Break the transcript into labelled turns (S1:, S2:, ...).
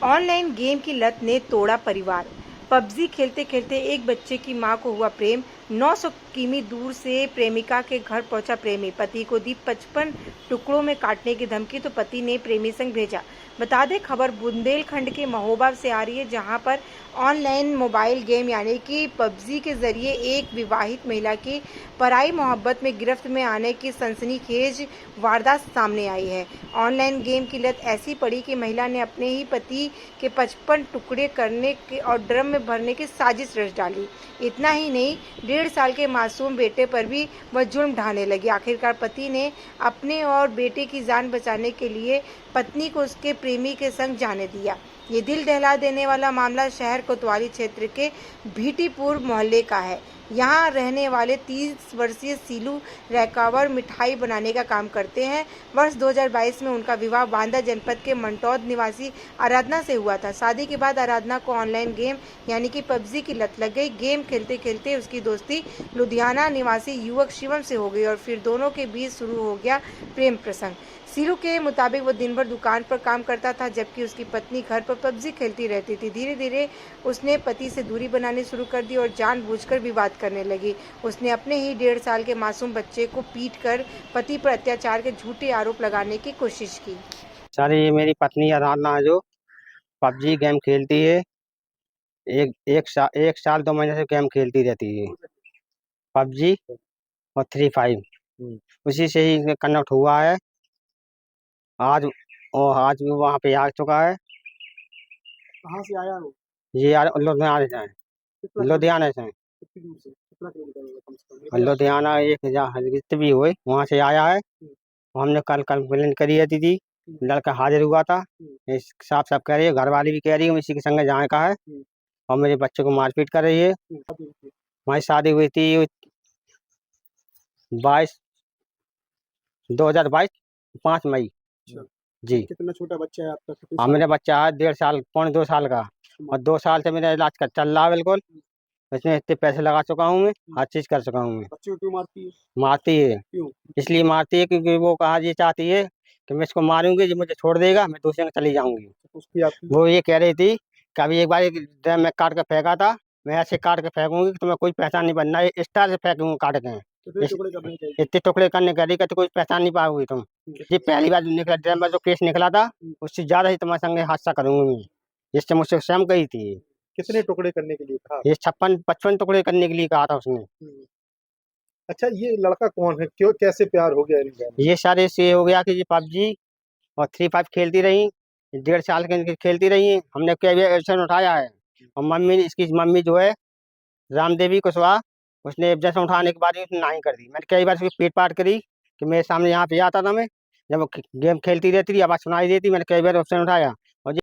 S1: Online game की लत ने तोड़ा परिवार। पबजी खेलते खेलते एक बच्चे की मां को हुआ प्रेम। 900 किमी दूर से प्रेमिका के घर पहुंचा प्रेमी। पति को दी 55 टुकड़ों में काटने की धमकी तो पति ने प्रेमी संग भेजा। बता दें, खबर बुंदेलखंड के महोबा से आ रही है, जहां पर ऑनलाइन मोबाइल गेम यानी कि पबजी के जरिए एक विवाहित महिला की पराई मोहब्बत में गिरफ्त में आने की सनसनीखेज वारदात सामने आई है। ऑनलाइन गेम की लत ऐसी पड़ी कि महिला ने अपने ही पति के 55 टुकड़े करने के और ड्रम में भरने की साजिश रच डाली। इतना ही नहीं, 1.5 साल के मासूम बेटे पर भी वह जुर्म ढाने लगी। आखिरकार पति ने अपने और बेटे की जान बचाने के लिए पत्नी को उसके प्रेमी के संग जाने दिया। ये दिल दहला देने वाला मामला शहर कोतवाली क्षेत्र के भीटीपुर मोहल्ले का है। यहाँ रहने वाले 30 वर्षीय सीलू रैकावर मिठाई बनाने का काम करते हैं। वर्ष 2022 में उनका विवाह बांदा जनपद के मंटौद निवासी आराधना से हुआ था। शादी के बाद आराधना को ऑनलाइन गेम यानी कि पबजी की लत लग गई। गेम खेलते खेलते उसकी दोस्ती लुधियाना निवासी युवक शिवम से हो गई और फिर दोनों के बीच शुरू हो गया प्रेम प्रसंग। सीलू के मुताबिक वो दिन भर दुकान पर काम करता था, जबकि उसकी पत्नी घर पर पबजी खेलती रहती थी। धीरे धीरे उसने पति से दूरी बनानी शुरू कर दी और जानबूझकर विवाद करने लगी। उसने अपने ही 1.5 साल के मासूम बच्चे को पीटकर पति पर अत्याचार के झूठे आरोप लगाने की कोशिश की।
S2: सर, ये मेरी पत्नी आराधना है जो पबजी गेम खेलती है। एक साल 2 महीने से गेम खेलती रहती है, पबजी और फ्री फायर। उसी से ही कनेक्ट हुआ है। आज भी वहाँ पे आ चुका है।
S3: कहाँ से आया वो?
S2: ये यार लुधियाना से है। लुधियाना से है।
S3: कितनी दूर से? कितना किलोमीटर होगा कम से कम?
S2: लुधियाना 1000 जितनी भी हुए वहाँ से आया है। हमने कल कंप्लेंट करी है दीदी। लड़का हाजिर हुआ था। साफ साफ कह रही है, घर वाली भी कह रही है इसी के संग जाने का है और मेरे बच्चे को मारपीट कर रही है। हमारी शादी हुई थी 2022 5 मई। जी।
S3: कितना छोटा बच्चा है आपका?
S2: मेरा बच्चा है 1.5 साल, 2.25 साल का और 2 साल से मेरा इलाज चल रहा है। बिल्कुल इसमें इतने पैसे लगा चुका हूँ, मैं हर चीज कर चुका हूँ। मैं
S3: बच्चे को क्यों मारती है?
S2: मारती है
S3: क्यों?
S2: इसलिए मारती है क्योंकि वो कहा ये चाहती है कि मैं इसको मारूंगी, जो मुझे छोड़ देगा मैं दूसरे में चली जाऊंगी।
S3: उसकी आपकी
S2: वो ये कह रही थी कि अभी एक बार एक ड्रम में काट के फेंका था, मैं ऐसे काट के फेंकूंगी कि तुम्हें कोई पहचान नहीं बनना है। इस तरह से फेंकूंगी काट के।
S3: कितने टुकड़े करने चाहिए?
S2: इतने टुकड़े करने कह रही कि तो कोई पहचान नहीं पाओगी तुम। ये पहली बार निकला ड्रम में जो केस निकला था, उससे ज्यादा ही तुम्हारे संगे हादसा करूंगी मैं, जिससे मुझसे स्वयं गई थी।
S3: कितने टुकड़े करने के लिए कहा?
S2: ये 55 टुकड़े करने के लिए कहा था उसने।
S3: अच्छा, ये लड़का कौन है? क्यों, कैसे प्यार हो गया इनका?
S2: ये सारे से हो गया कि ये पबजी और फ्री फायर खेलती रही, 1.5 साल के खेलती रही। हमने कई एक्शन उठाया है और इसकी मम्मी जो है रामदेवी कुशवाहा, उसने जैसे उठाने के बाद ही उसने नहीं कर दी। मैंने कई बार उसकी पीट पाट करी कि मेरे सामने यहाँ पे आता था, मैं जब वो गेम खेलती रहती थी आवाज़ सुनाई देती, मैंने कई बार ऑप्शन उठाया और